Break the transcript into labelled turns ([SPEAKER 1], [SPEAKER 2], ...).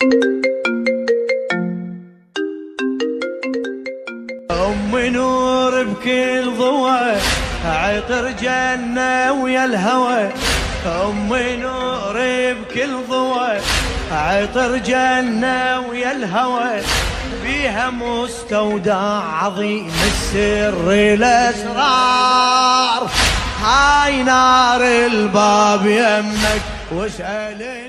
[SPEAKER 1] أم نور بكل ضوى عطر جنة ويا الهوى. أم نور بكل ضوى عطر جنة ويا الهوى. بيها مستودع عظيم السر الأسرار. هاي نار الباب يمك واسألي